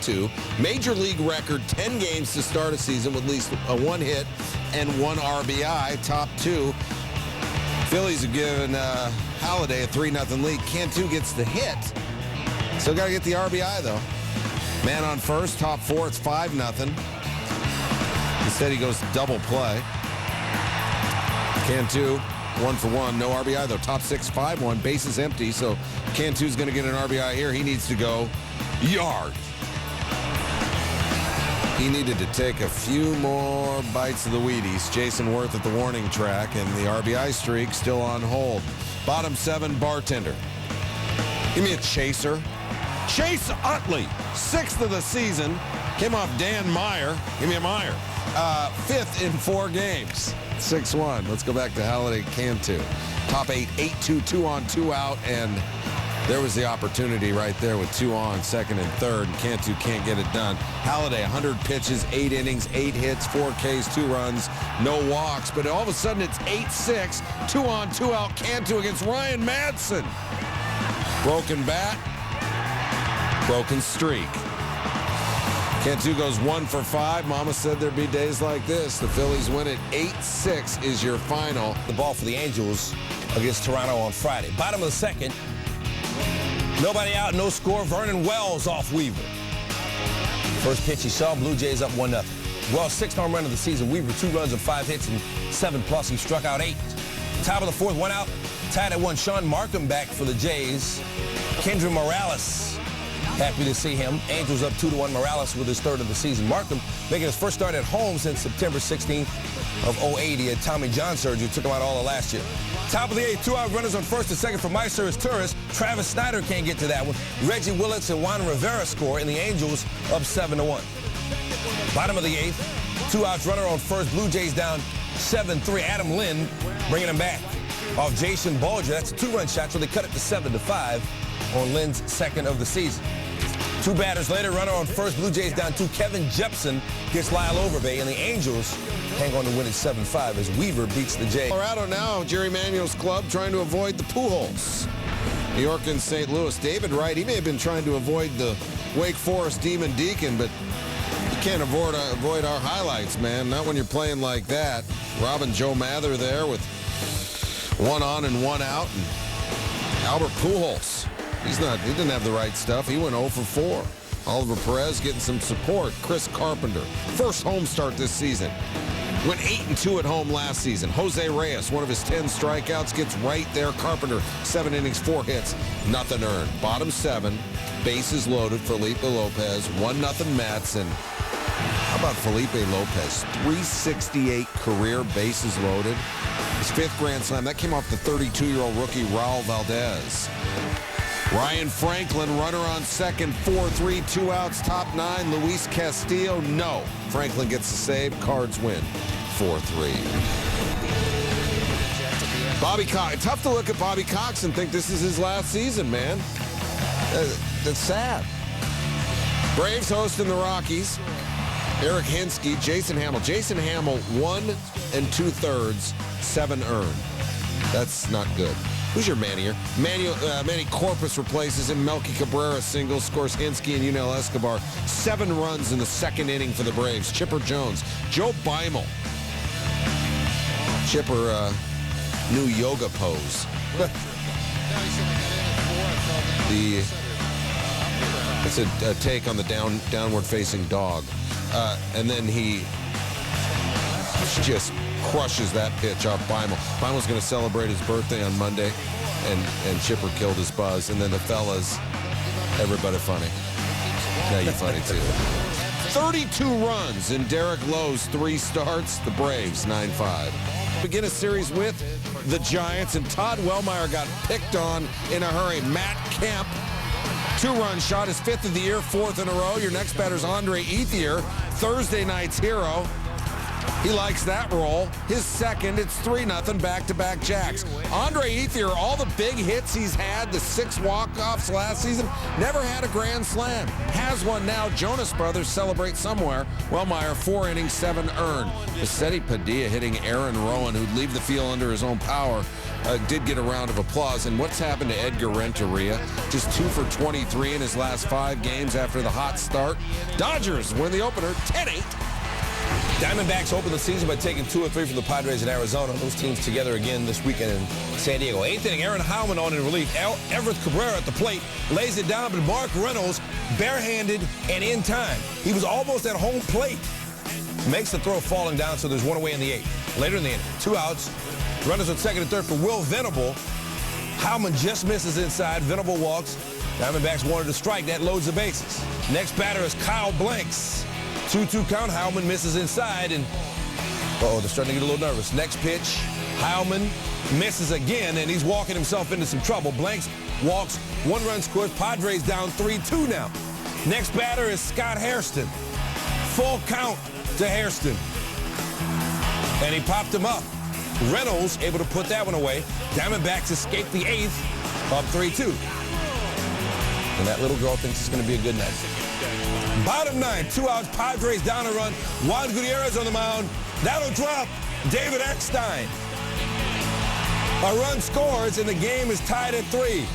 Cantu. Major league record, 10 games to start a season with at least a 1 hit and 1 RBI. Top 2. Phillies have given Halladay a 3-0 lead. Cantu gets the hit. Still got to get the RBI, though. Man on first, top 4, it's 5-0. Instead, he goes double play. Cantu, 1 for 1, no RBI, though. Top 6, 5-1, bases empty, so Cantu's going to get an RBI here. He needs to go yard. He needed to take a few more bites of the Wheaties. Jason Worth at the warning track, and the RBI streak still on hold. Bottom 7, bartender. Give me a chaser. Chase Utley, 6th of the season. Came off Dan Meyer. Give me a Meyer. 5th in 4 games. 6-1. Let's go back to Halladay Cantu. Top 8, 8-2, 2 on, 2 out, and there was the opportunity right there with 2 on, 2nd and 3rd, and Cantu can't get it done. Halladay, 100 pitches, 8 innings, 8 hits, 4 Ks, 2 runs, no walks, but all of a sudden it's 8-6, 2 on, 2 out, Cantu against Ryan Madsen. Broken bat, broken streak. Cantu goes 1 for 5. Mama said there'd be days like this. The Phillies win it. 8-6 is your final. The ball for the Angels against Toronto on Friday. Bottom of the 2nd. Nobody out, no score. Vernon Wells off Weaver. First pitch he saw, Blue Jays up 1-0. Wells' 6th home run of the season. Weaver 2 runs and 5 hits and 7+. He struck out 8. Top of the 4th, 1 out. Tied at 1. Sean Markham back for the Jays. Kendra Morales. Happy to see him. Angels up 2-1. Morales with his 3rd of the season. Markham making his first start at home since September 16th of 08. He had Tommy John surgery. Took him out all of last year. Top of the 8th, 2 out runners on 1st and 2nd for Myers Tourist. Travis Snyder can't get to that one. Reggie Willits and Juan Rivera score, and the Angels up 7-1. Bottom of the 8th, 2 outs, runner on 1st. Blue Jays down 7-3. Adam Lynn bringing him back off Jason Bulger. That's a 2-run shot, so they cut it to 7-5 on Lynn's 2nd of the season. 2 batters later, runner on 1st. Blue Jays down 2. Kevin Jepson gets Lyle Overbay, and the Angels hang on to win at 7-5 as Weaver beats the Jays. Colorado now, Jerry Manuel's club trying to avoid the Pujols. New York and St. Louis. David Wright, he may have been trying to avoid the Wake Forest Demon Deacon, but you can't avoid our highlights, man. Not when you're playing like that. Robin Joe Mather there with 1 on and 1 out. And Albert Pujols. He didn't have the right stuff. He went 0 for 4. Oliver Perez getting some support. Chris Carpenter, first home start this season. Went 8-2 at home last season. Jose Reyes, one of his 10 strikeouts, gets right there. Carpenter, 7 innings, 4 hits, nothing earned. Bottom 7, bases loaded. Felipe Lopez, 1-0 Mets. And how about Felipe Lopez? 368 career bases loaded. His 5th grand slam. That came off the 32-year-old rookie Raul Valdez. Ryan Franklin, runner on 2nd, 4-3, 2 outs, top 9. Luis Castillo, no. Franklin gets the save. Cards win, 4-3. Bobby Cox. Tough to look at Bobby Cox and think this is his last season, man. That's sad. Braves hosting the Rockies. Eric Hinsky, Jason Hamill. Jason Hamill, 1 2/3, 7 earned. That's not good. Who's your man here? Manny Corpus replaces him. Melky Cabrera singles, scores Hinsky and Yunel Escobar. 7 runs in the 2nd inning for the Braves. Chipper Jones. Joe Beimel. Chipper, new yoga pose. It's a take on the downward-facing dog. And then he just crushes that pitch off Beimel. Beimel's going to celebrate his birthday on Monday, and Chipper killed his buzz. And then the fellas, everybody funny. Yeah, you funny too. 32 runs in Derek Lowe's 3 starts. The Braves, 9-5. Begin a series with the Giants, and Todd Wellmeyer got picked on in a hurry. Matt Kemp, 2-run shot, his 5th of the year, 4th in a row. Your next batter's Andre Ethier, Thursday night's hero. He likes that role. His second, it's 3-0 back-to-back jacks. Andre Ethier, all the big hits he's had, the 6 walk-offs last season, never had a grand slam. Has one now. Jonas Brothers celebrate somewhere. Wellmeyer, 4 innings, 7 earned. Vicente Padilla hitting Aaron Rowan, who'd leave the field under his own power, did get a round of applause. And what's happened to Edgar Renteria? Just 2 for 23 in his last 5 games after the hot start. Dodgers win the opener 10-8. Diamondbacks open the season by taking 2 of 3 from the Padres in Arizona. Those teams together again this weekend in San Diego. 8th inning, Aaron Howman on in relief. Everett Cabrera at the plate lays it down, but Mark Reynolds barehanded and in time. He was almost at home plate. Makes the throw falling down, so there's 1 away in the 8th. Later in the inning, 2 outs. Runners on second and third for Will Venable. Howman just misses inside. Venable walks. Diamondbacks wanted to strike. That loads the bases. Next batter is Kyle Blanks. 2-2 count. Howman misses inside, and they're starting to get a little nervous. Next pitch, Howman misses again, and he's walking himself into some trouble. Blanks walks, 1 run scores. Padres down 3-2 now. Next batter is Scott Hairston. Full count to Hairston, and he popped him up. Reynolds able to put that one away. Diamondbacks escape the 8th, up 3-2. And that little girl thinks it's going to be a good night. Bottom 9, 2 outs, Padres down a run. Juan Gutierrez on the mound. That'll drop David Eckstein. A run scores, and the game is tied at 3.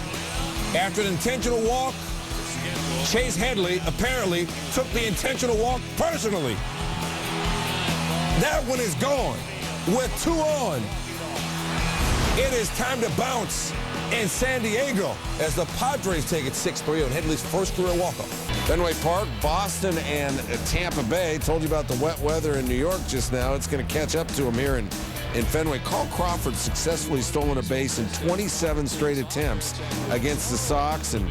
After an intentional walk, Chase Headley apparently took the intentional walk personally. That one is gone. With 2 on, it is time to bounce in San Diego as the Padres take it 6-3 on Headley's first career walk-off. Fenway Park, Boston, and Tampa Bay. Told you about the wet weather in New York just now. It's going to catch up to them here in Fenway. Carl Crawford successfully stolen a base in 27 straight attempts against the Sox and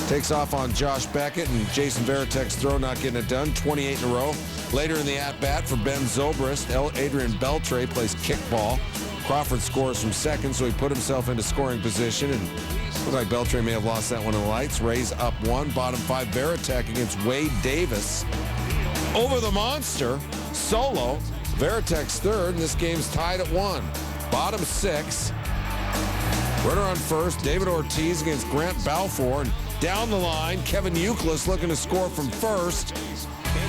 takes off on Josh Beckett, and Jason Varitek's throw not getting it done. 28 in a row. Later in the at-bat for Ben Zobrist, Adrian Beltre plays kickball. Crawford scores from second, so he put himself into scoring position, and looked like Beltre may have lost that one in the lights. Rays up 1, bottom 5. Varitek against Wade Davis. Over the monster, solo. Varitek's third, and this game's tied at 1. Bottom 6. Runner on first, David Ortiz against Grant Balfour, and down the line, Kevin Youkilis looking to score from first,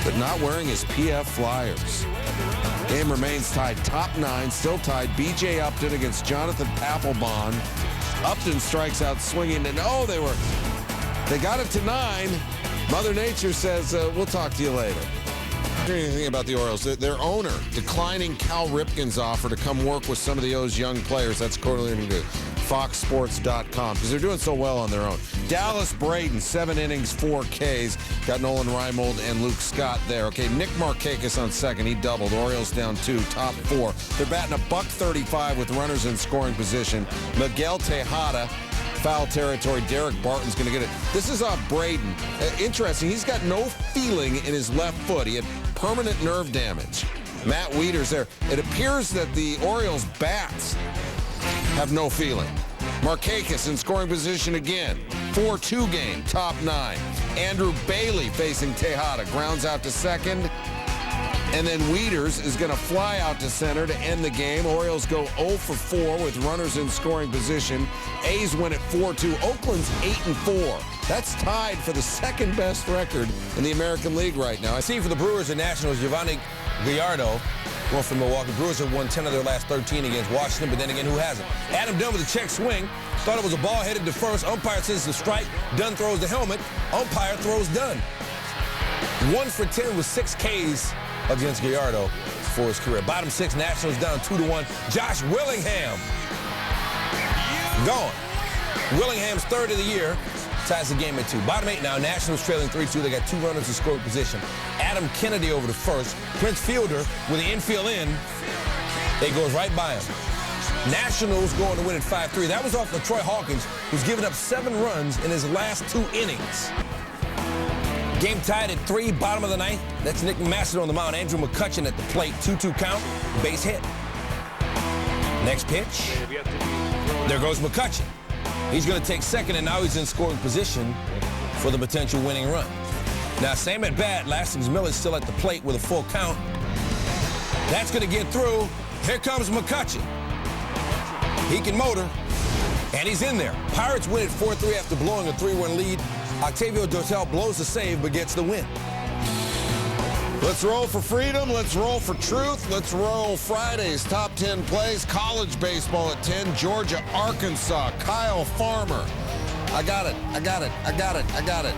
but not wearing his PF Flyers. Game remains tied, top 9, still tied. B.J. Upton against Jonathan Papelbon. Upton strikes out swinging, and they got it to 9. Mother Nature says, we'll talk to you later. Anything about the Orioles? Their owner declining Cal Ripken's offer to come work with some of the O's young players. That's according to FoxSports.com, because they're doing so well on their own. Dallas Braden, 7 innings, 4 Ks. Got Nolan Reimold and Luke Scott there. Okay, Nick Markakis on second. He doubled. Orioles down 2, top 4. They're batting $135 with runners in scoring position. Miguel Tejada, foul territory. Derek Barton's going to get it. This is Braden. Interesting. He's got no feeling in his left foot. He had permanent nerve damage. Matt Wieters there. It appears that the Orioles bats have no feeling. Markakis in scoring position again. 4-2 game, top 9. Andrew Bailey facing Tejada. Grounds out to second. And then Wieters is going to fly out to center to end the game. Orioles go 0 for 4 with runners in scoring position. A's win at 4-2. Oakland's 8-4. That's tied for the second best record in the American League right now. I see for the Brewers and Nationals, Giovanni Gallardo, going from Milwaukee. Brewers have won 10 of their last 13 against Washington, but then again, who hasn't? Adam Dunn with a check swing. Thought it was a ball headed to first. Umpire says it's a strike. Dunn throws the helmet. Umpire throws Dunn. 1 for 10 with 6 Ks against Gallardo for his career. Bottom 6, Nationals down 2-1. Josh Willingham gone. Willingham's third of the year. Ties the game at 2. Bottom 8 now, Nationals trailing 3-2. They got 2 runners in scoring position. Adam Kennedy over to first. Prince Fielder with the infield in. It goes right by him. Nationals going to win at 5-3. That was off of Troy Hawkins, who's given up 7 runs in his last 2 innings. Game tied at 3, bottom of the 9th. That's Nick Massett on the mound. Andrew McCutchen at the plate. 2-2 count, base hit. Next pitch. There goes McCutchen. He's going to take second, and now he's in scoring position for the potential winning run. Now, same at bat. Lastings Miller's still at the plate with a full count. That's going to get through. Here comes McCutcheon. He can motor, and he's in there. Pirates win at 4-3 after blowing a 3-1 lead. Octavio Dotel blows the save but gets the win. Let's roll for freedom. Let's roll for truth. Let's roll Friday's top 10 plays. College baseball at 10. Georgia, Arkansas. Kyle Farmer. I got it. I got it. I got it. I got it.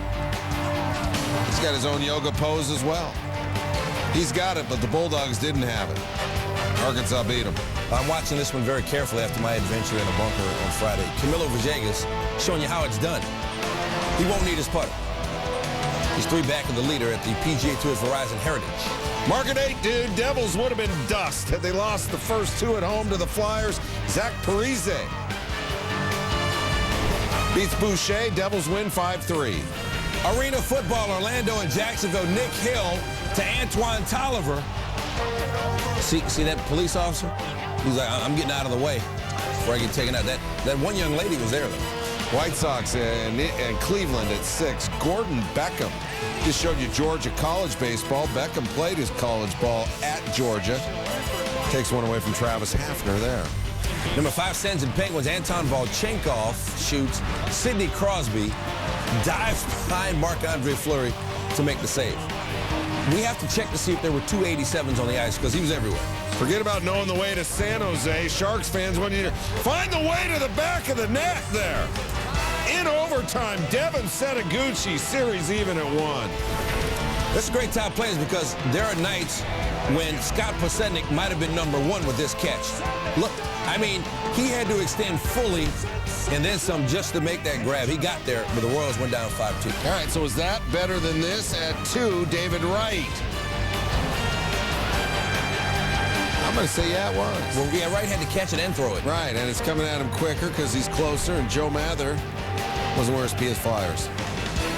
He's got his own yoga pose as well. He's got it, but the Bulldogs didn't have it. Arkansas beat them. I'm watching this one very carefully after my adventure in a bunker on Friday. Camilo Villegas showing you how it's done. He won't need his putter. He's 3 back of the leader at the PGA Tour's Verizon Heritage. Mark at 8, dude. Devils would have been dust had they lost the first 2 at home to the Flyers. Zach Parise beats Boucher. Devils win 5-3. Arena football, Orlando and Jacksonville. Nick Hill to Antoine Tolliver. See that police officer? He's like, I'm getting out of the way before I get taken out. That one young lady was there, though. White Sox and Cleveland at 6. Gordon Beckham. Just showed you Georgia college baseball. Beckham played his college ball at Georgia. Takes one away from Travis Hafner there. Number 5, Sens and Penguins. Anton Volchenkov shoots. Sidney Crosby dives behind Marc-Andre Fleury to make the save. We have to check to see if there were 2 87s on the ice because he was everywhere. Forget about knowing the way to San Jose. Sharks fans want you to find the way to the back of the net there. In overtime, Devin Setaguchi, series even at 1. That's a great top plays because there are nights when Scott Podsednik might have been number 1 with this catch. Look, I mean, he had to extend fully and then some just to make that grab. He got there, but the Royals went down 5-2. All right, so is that better than this? At 2, David Wright. I'm going to say, yeah, it was. Well, yeah, Wright had to catch it and throw it. Right, and it's coming at him quicker because he's closer, and Joe Mather wasn't where his PS Flyers.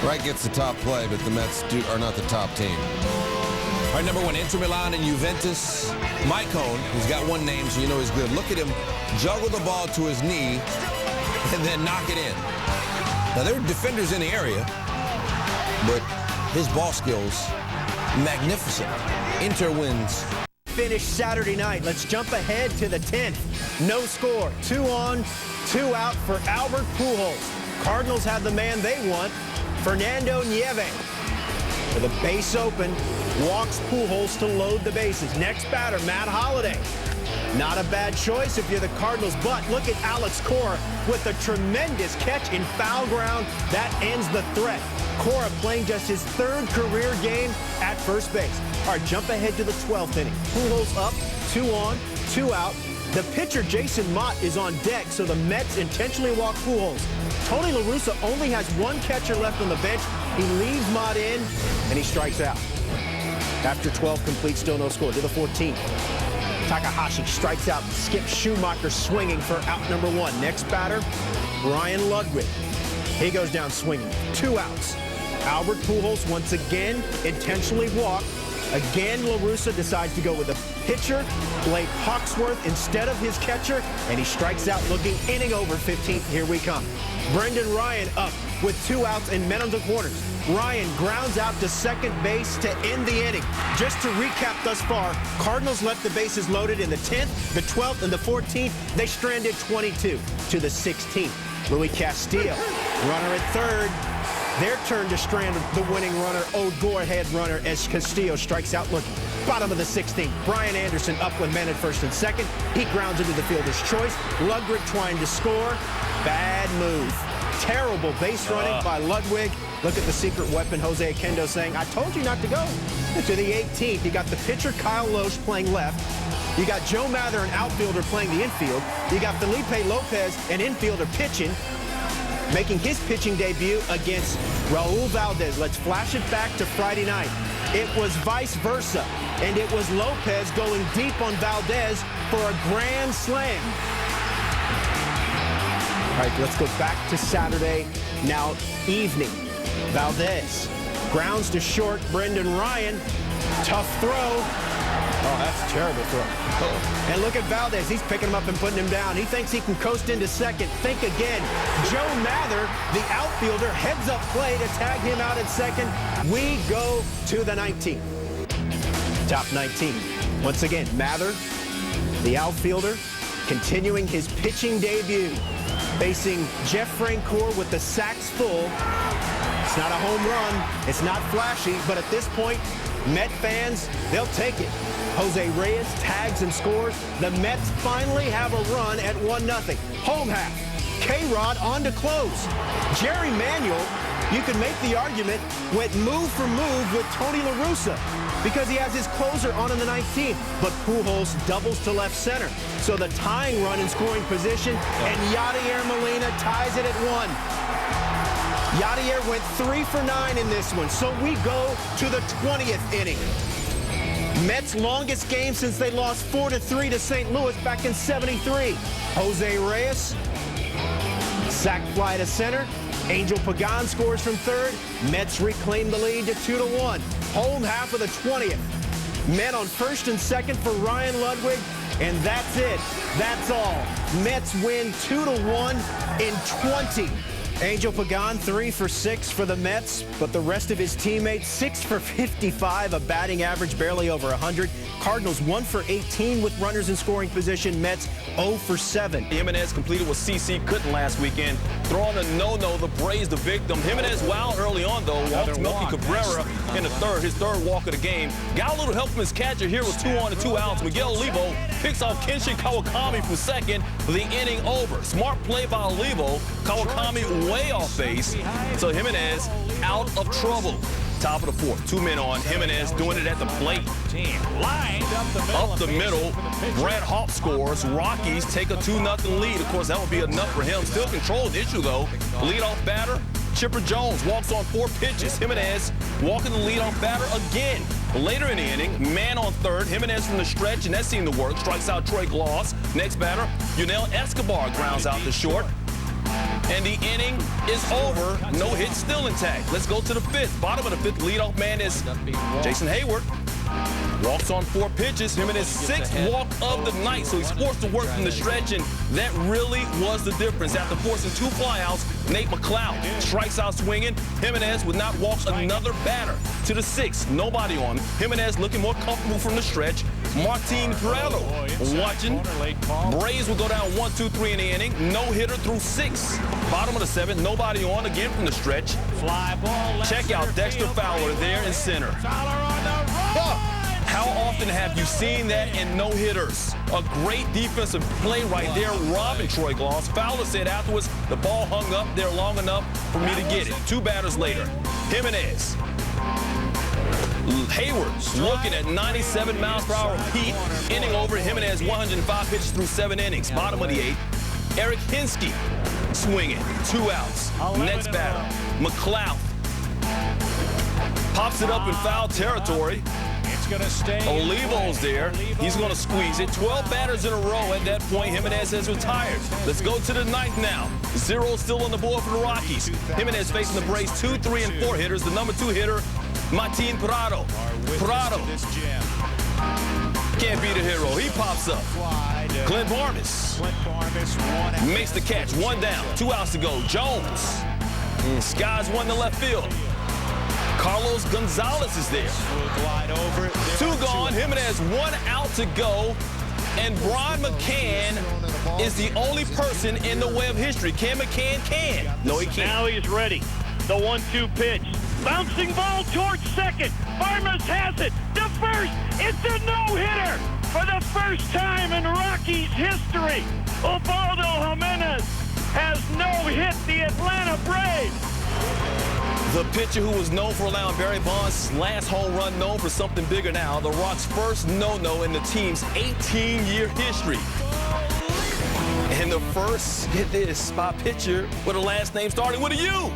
Wright gets the top play, but the Mets are not the top team. All right, number 1, Inter Milan and Juventus. Mike Cohn, he's got one name, so you know he's good. Look at him juggle the ball to his knee and then knock it in. Now, there are defenders in the area, but his ball skills, magnificent. Inter wins. Finish Saturday night. Let's jump ahead to the 10th. No score. 2 on, 2 out for Albert Pujols. Cardinals have the man they want, Fernando Nieve. With a base open, walks Pujols to load the bases. Next batter, Matt Holliday. Not a bad choice if you're the Cardinals, but look at Alex Cora with a tremendous catch in foul ground. That ends the threat. Cora playing just his 3rd career game at first base. All right, jump ahead to the 12th inning. Pujols up, 2 on, 2 out. The pitcher, Jason Mott, is on deck, so the Mets intentionally walk Pujols. Tony La Russa only has 1 catcher left on the bench. He leaves Mott in, and he strikes out. After 12 complete, still no score. To the 14th. Takahashi strikes out. Skip Schumacher swinging for out number 1. Next batter, Ryan Ludwig. He goes down swinging. 2 outs. Albert Pujols once again intentionally walked. Again, La Russa decides to go with a pitcher, Blake Hawksworth, instead of his catcher, and he strikes out looking inning over 15th. Here we come. Brendan Ryan up with 2 outs and men on the corners. Ryan grounds out to second base to end the inning. Just to recap thus far, Cardinals left the bases loaded in the 10th, the 12th, and the 14th. They stranded 22 to the 16th. Louis Castillo, runner at 3rd. Their turn to strand the winning runner, go-ahead runner, as Castillo strikes out looking. Bottom of the 16th, Brian Anderson up with men at 1st and 2nd. He grounds into the fielder's choice. Ludwig trying to score. Bad move. Terrible base running by Ludwig. Look at the secret weapon, Jose Akendo, saying, I told you not to go. To the 18th, you got the pitcher, Kyle Loesch, playing left. You got Joe Mather, an outfielder, playing the infield. You got Felipe Lopez, an infielder, pitching, making his pitching debut against Raul Valdez. Let's flash it back to Friday night. It was vice versa, and it was Lopez going deep on Valdez for a grand slam. All right, let's go back to Saturday, now evening. Valdez grounds to short. Brendan Ryan, tough throw. Oh, that's a terrible throw. And look at Valdez. He's picking him up and putting him down. He thinks he can coast into second. Think again. Joe Mather, the outfielder, heads up play to tag him out at second. We go to the 19th. Top 19. Once again, Mather, the outfielder, continuing his pitching debut, facing Jeff Francoeur with the sacks full. It's not a home run, it's not flashy, but at this point, Met fans, they'll take it. Jose Reyes tags and scores. The Mets finally have a run at 1-0. Home half. K-Rod on to close. Jerry Manuel, you can make the argument, went move for move with Tony La Russa because he has his closer on in the 19th. But Pujols doubles to left center. So the tying run in scoring position, and Yadier Molina ties it at 1. Yadier went 3 for 9 in this one, so we go to the 20th inning. Mets' longest game since they lost 4-3 to St. Louis back in '73. Jose Reyes, sac fly to center. Angel Pagan scores from third. Mets reclaim the lead to 2-1. Home half of the 20th. Men on first and second for Ryan Ludwig, and that's it. That's all. Mets win 2-1 in 20. Angel Pagan 3 for 6 for the Mets, but the rest of his teammates 6 for 55, a batting average barely over 100. Cardinals 1 for 18 with runners in scoring position. Mets 0 for 7. Jimenez completed what CC couldn't last weekend. Throwing a no-no, the Braves the victim. Jimenez wild early on, though. Walks Melky Cabrera in the third, his third walk of the game. Got a little help from his catcher here with 2 on and 2 outs. Miguel Olivo picks off Kenshin Kawakami from second for the inning over. Smart play by Olivo. Kawakami way off base. So Jimenez out of trouble. Top of the fourth, 2 men on. Jimenez doing it at the plate. Up the middle, Brad Hawk scores. Rockies take a 2-0 lead. Of course, that would be enough for him. Still controlled issue, though. Leadoff batter, Chipper Jones walks on 4 pitches. Jimenez walking the leadoff batter again. Later in the inning, man on third. Jimenez from the stretch, and that seemed to work. Strikes out Troy Gloss. Next batter, Yunel Escobar grounds out to short. And the inning is over. No hit still intact. Let's go to the 5th. Bottom of the 5th, leadoff man is Jason Hayward. Walks on 4 pitches. Jimenez's 6th walk of the night. So he's forced to work from the stretch, and that really was the difference. After forcing 2 flyouts, Nate McLeod strikes out swinging. Jimenez would not walk another batter. To the 6th, nobody on. Jimenez looking more comfortable from the stretch. Martin Prado watching. Braves will go down 1-2-3 in the inning. No hitter through 6. Bottom of the 7th, nobody on again from the stretch. Check out Dexter Fowler there in center. How often have you seen that in no-hitters? A great defensive play right there, robbing Troy Gloss. Fowler said afterwards, the ball hung up there long enough for me to get it. 2 batters later, Jimenez. Hayward looking at 97 miles per hour Pete. Inning over, Jimenez 105 pitches through 7 innings. Bottom of the 8th, Eric Hinsky swinging, 2 outs. Next batter, McLeod. Pops it up in foul territory. Olivo's there. He's going to squeeze it. 12 batters in a row. At that point, Jimenez has retired. Let's go to the 9th now. 0 still on the board for the Rockies. Jimenez facing the Braves 2, 3, and 4 hitters. The number 2 hitter, Martin Prado. Prado can't be the hero. He pops up. Clint Barnes makes the catch. 1 down. 2 outs to go. Jones skies 1 to left field. Carlos Gonzalez is there. 2 gone. Jimenez 1 out to go. And Brian McCann is the only person in the way of history. Can McCann can? No, he can't. Now he's ready. The 1-2 pitch. Bouncing ball towards second. Farmers has it. To first. It's a no-hitter for the first time in Rockies history. Ubaldo Jimenez has no-hit the Atlanta Braves. The pitcher who was known for allowing Barry Bonds' last home run, known for something bigger now. The Rocks' first no-no in the team's 18-year history. And the first, get this, by pitcher with a last name starting with a U.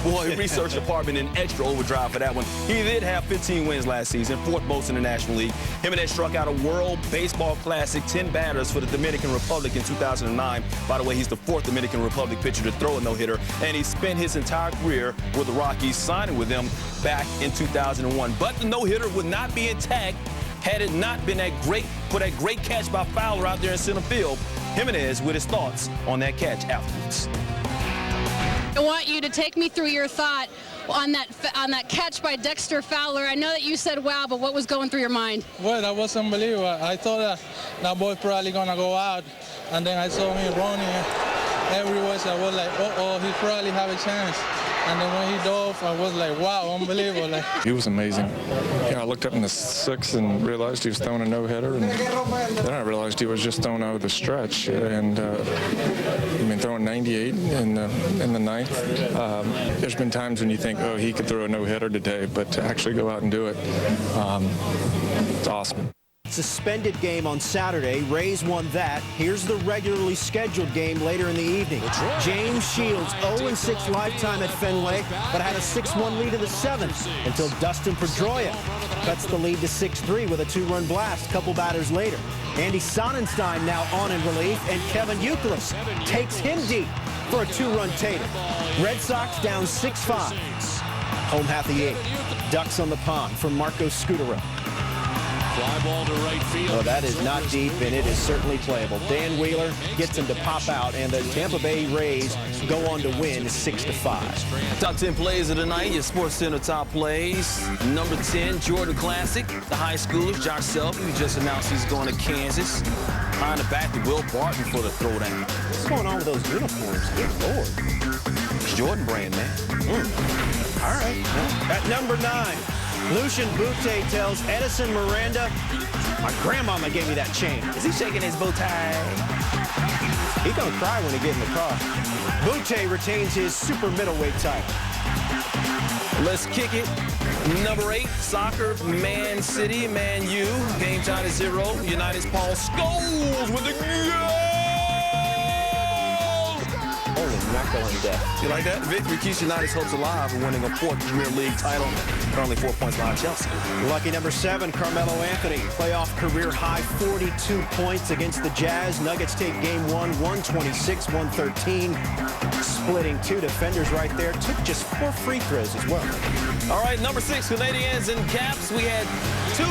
Boy, research department in extra overdrive for that one. He did have 15 wins last season, 4th most in the National League. Jimenez struck out a World Baseball Classic 10 batters for the Dominican Republic in 2009. By the way, he's the 4th Dominican Republic pitcher to throw a no-hitter, and he spent his entire career with the Rockies, signing with them back in 2001. But the no-hitter would not be intact had it not been that great catch by Fowler out there in center field. Jimenez with his thoughts on that catch afterwards. I want you to take me through your thought on that catch by Dexter Fowler. I know that you said wow, but what was going through your mind? Well, that was unbelievable. I thought that ball probably gonna go out, and then I saw him running everywhere. So I was like, uh-oh, he probably have a chance. And then when he dove, I was like, wow, unbelievable. He was amazing. Yeah, I looked up in the sixth and realized he was throwing a no-hitter, and then I realized he was just throwing out of the stretch. And I mean, throwing 98 in the ninth. There's been times when you think, oh, he could throw a no-hitter today, but to actually go out and do it, it's awesome. Suspended game on Saturday. Rays won that. Here's the regularly scheduled game later in the evening. James Shields, 0-6 lifetime at Fenway, but had a 6-1 lead in the 7th until Dustin Pedroia cuts the lead to 6-3 with a 2-run blast a couple batters later. Andy Sonnenstein now on in relief, and Kevin Youkilis takes him deep for a 2-run tater. Red Sox down 6-5. Home half the 8th. Ducks on the pond from Marco Scutaro. Fly ball to right field. Oh, that is not deep, and it is certainly playable. Dan Wheeler gets him to pop out, and the Tampa Bay Rays go on to win 6-5. Top 10 plays of the night, your Sports Center top plays. Number 10, Jordan Classic. The high schoolers, Josh Selby, who just announced he's going to Kansas. Behind the back to Will Barton for the throwdown. What's going on with those uniforms? Good Lord. It's Jordan brand, man. All right. At number 9. Lucian Butte tells Edison Miranda, my grandmama gave me that chain. Is he shaking his bow tie? He's going to cry when he gets in the car. Butte retains his super middleweight title. Let's kick it. Number 8, soccer, Man City, Man U. Game tied at 0. United's Paul Scholes with the goal. Holy mackerel and death. You like that? Victory keeps United's hopes alive of winning a 4th Premier League title. Currently 4 points behind Chelsea. Lucky number 7, Carmelo Anthony. Playoff career high 42 points against the Jazz. Nuggets take game 1, 126-113. Splitting 2 defenders right there. Took just 4 free throws as well. All right, number 6, Canadians and Caps. We had 2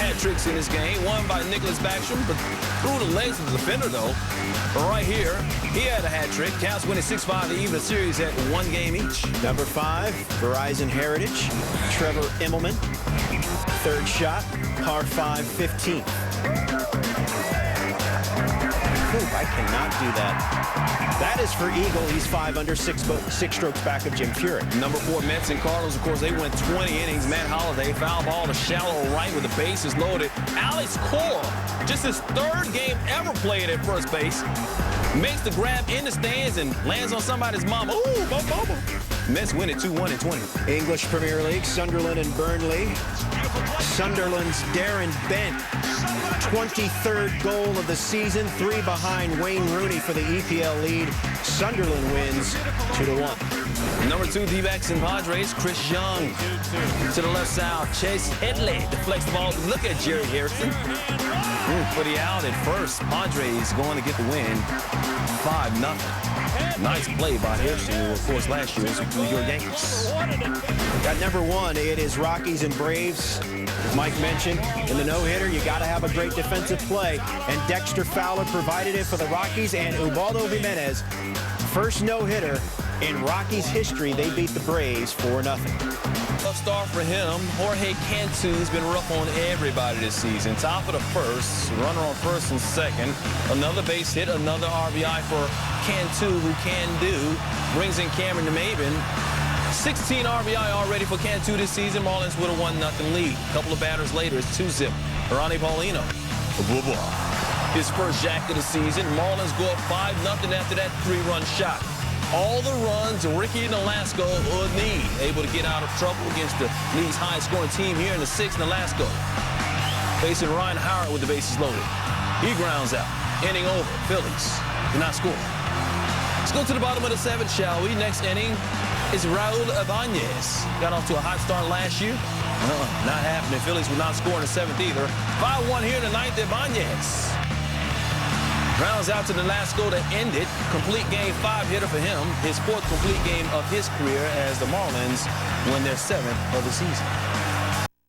hat tricks in this game. One by Nicholas Backstrom, but through the legs of the defender, though. But right here, he had a hat trick. Caps winning 6-5 to even the series at 1 game each. Number 5, Verizon Heritage. Trevor Immelman. 3rd shot, par 5, 15th. I cannot do that. That is for Eagle. He's 5 under, 6 strokes back of Jim Furyk. Number 4, Mets and Cardinals. Of course, they went 20 innings. Matt Holliday, foul ball to shallow right with the bases loaded. Alex Cora, just his 3rd game ever played at first base, makes the grab in the stands and lands on somebody's mama. Ooh, bump. Mets win it 2-1 in 20. English Premier League, Sunderland and Burnley. Sunderland's Darren Bent, 23rd goal of the season, 3 behind Wayne Rooney for the EPL lead. Sunderland wins 2-1. Number 2, D-backs and Padres, Chris Young. To the left side, Chase Headley deflects the ball. Look at Jerry Harrison. For the out at first. Padres going to get the win, 5-0. Nice play by Harrison, who, of course, last year was with the New York Yankees. At number 1, it is Rockies and Braves. As Mike mentioned, in the no-hitter, you got to have a great defensive play. And Dexter Fowler provided it for the Rockies, and Ubaldo Jimenez, first no-hitter in Rockies history. They beat the Braves 4-0. Tough start for him. Jorge Cantu's been rough on everybody this season. Top of the 1st, runner on 1st and 2nd. Another base hit, another RBI for Cantu, who can do. Brings in Cameron DeMaven. 16 RBI already for Cantu this season. Marlins with a 1-0 lead. A couple of batters later, it's 2-zip. Ronnie Paulino. His first jack of the season. Marlins go up 5-0 after that 3-run shot. All the runs Ricky Nolasco would need, able to get out of trouble against the league's highest-scoring team here in the 6th. Nolasco facing Ryan Howard with the bases loaded. He grounds out. Inning over. Phillies do not score. Let's go to the bottom of the 7th, shall we? Next inning is Raul Ibanez. Got off to a hot start last year. Not happening. Phillies would not score in the 7th either. 5-1 here in the 9th. Ibanez grounds out to Nolasco to end it. Complete game 5 hitter for him. His 4th complete game of his career as the Marlins win their 7th of the season.